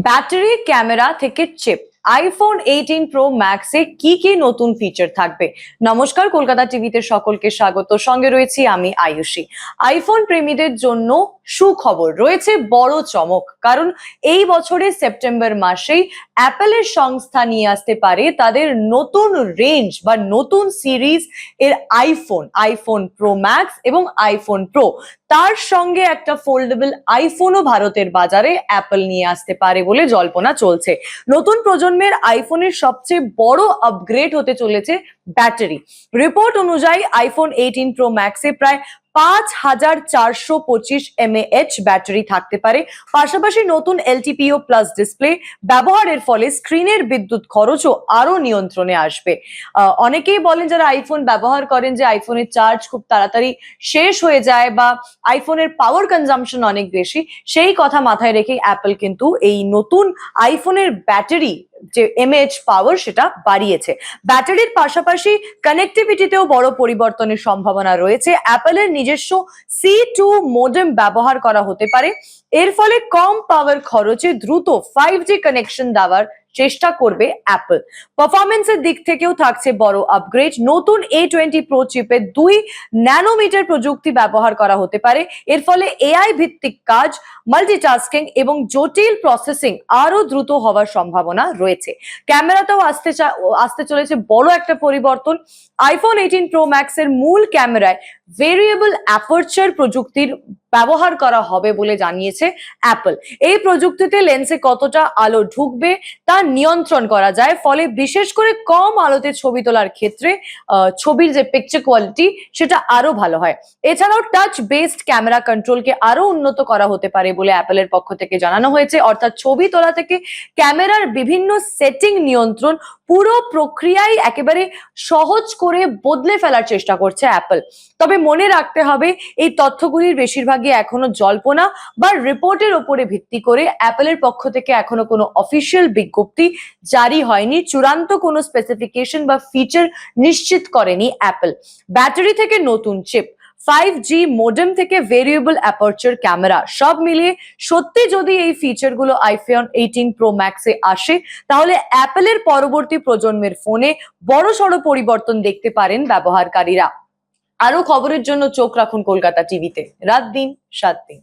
Battery, camera থেকে chip, iPhone 18 pro ম্যাক্সে কি কি নতুন ফিচার থাকবে? নমস্কার, কলকাতা টিভিতে সকলকে স্বাগত। সঙ্গে রয়েছি আমি আয়ুষী। আইফোন প্রেমীদের জন্য সুখবর, রয়েছে বড় চমক। কারণ এই বছরের সেপ্টেম্বর মাসেই অ্যাপেলের সংস্থা নিয়ে আসতে পারে তাদের নতুন রেঞ্জ বা নতুন সিরিজ এর আইফোন প্রো ম্যাক্স এবং আইফোন প্রো। তার সঙ্গে একটা ফোল্ডেবল আইফোনও ভারতের বাজারে অ্যাপল নিয়ে আসতে পারে বলে জল্পনা চলছে। নতুন প্রজন্মের আইফোনের সবচেয়ে বড় আপগ্রেড হতে চলেছে ব্যাটারি। রিপোর্ট অনুযায়ী আইফোন 18 প্রো ম্যাক্সে প্রায় 5425 mAh ব্যাটারি থাকতে পারে। পাশাপাশি নতুন এলটিপিও প্লাস ডিসপ্লে ব্যবহারের ফলে স্ক্রিনের বিদ্যুৎ খরচও আরো নিয়ন্ত্রণে আসবে। অনেকেই বলেন, যারা আইফোন ব্যবহার করেন, যে আইফোনের চার্জ খুব তাড়াতাড়ি শেষ হয়ে যায় বা আইফোনের পাওয়ার কনজাম্পশন অনেক বেশি। সেই কথা মাথায় রেখে অ্যাপল কিন্তু এই নতুন আইফোনের ব্যাটারি যে এমএএইচ পাওয়ার সেটা বাড়িয়েছে। ব্যাটারির পাশাপাশি কানেক্টিভিটিতেও বড় পরিবর্তনের সম্ভাবনা রয়েছে। অ্যাপলের নিজস্ব C2 মোডেম ব্যবহার করা হতে পারে। এর ফলে কম পাওয়ার খরচে দ্রুত 5G কানেকশন দেওয়ার চেষ্টা করবে অ্যাপল। পারফরমেন্সের দিক থেকেও থাকছে বড় আপগ্রেড। নতুন A20 প্রো চিপে 2 ন্যানোমিটার প্রযুক্তি ব্যবহার করা হতে পারে। এর ফলে এআই ভিত্তিক কাজ, মাল্টিটাস্কিং এবং জটিল প্রসেসিং আরো দ্রুত হওয়ার সম্ভাবনা রয়েছে। ক্যামেরাতেও আসতে চলেছে বড় একটা পরিবর্তন। আইফোন 18 প্রো ম্যাক্স এর মূল ক্যামেরায় ভেরিয়েবল অ্যাপারচার প্রযুক্তির ব্যবহার করা হবে বলে জানিয়েছে অ্যাপল। এই প্রযুক্তিতে লেন্সে কতটা আলো ঢুকবে তা নিয়ন্ত্রণ করা যায়। ফলে বিশেষ করে কম আলোতে ছবি তোলার ক্ষেত্রে ছবির যে পিকচার কোয়ালিটি সেটা আরো ভালো হয়। এছাড়াও টাচ বেসড ক্যামেরা কন্ট্রোলকে আরো উন্নত করা হতে পারে বলে অ্যাপলের পক্ষ থেকে জানানো হয়েছে। অর্থাৎ ছবি তোলা থেকে ক্যামেরার বিভিন্ন সেটিং নিয়ন্ত্রণ, পুরো প্রক্রিয়াই একেবারে সহজ করে বদলে ফেলার চেষ্টা করছে অ্যাপল। তবে মনে রাখতে হবে, এই তথ্যগুলির বেশিরভাগই এখনো জল্পনা বা রিপোর্টের উপরে ভিত্তি করে। অ্যাপলের পক্ষ থেকে এখনো কোনো অফিসিয়াল বিজ্ঞপ্তি জারি হয়নি। চূড়ান্ত কোনো স্পেসিফিকেশন বা ফিচার নিশ্চিত করেনি অ্যাপল। ব্যাটারি থেকে নতুন চিপ, 5G মোডেম থেকে ভেরিয়েবল অ্যাপারচার ক্যামেরা, সব মিলিয়ে সত্যি যদি এই ফিচারগুলো আইফোন 18 প্রো ম্যাক্সে আসে, তাহলে অ্যাপলের পরবর্তী প্রজন্মের ফোনে বড়সড় পরিবর্তন দেখতে পারেন ব্যবহারকারীরা। আরো খবরের জন্য চোখ রাখুন কলকাতা টিভিতে, রাত দিন 7 দিন।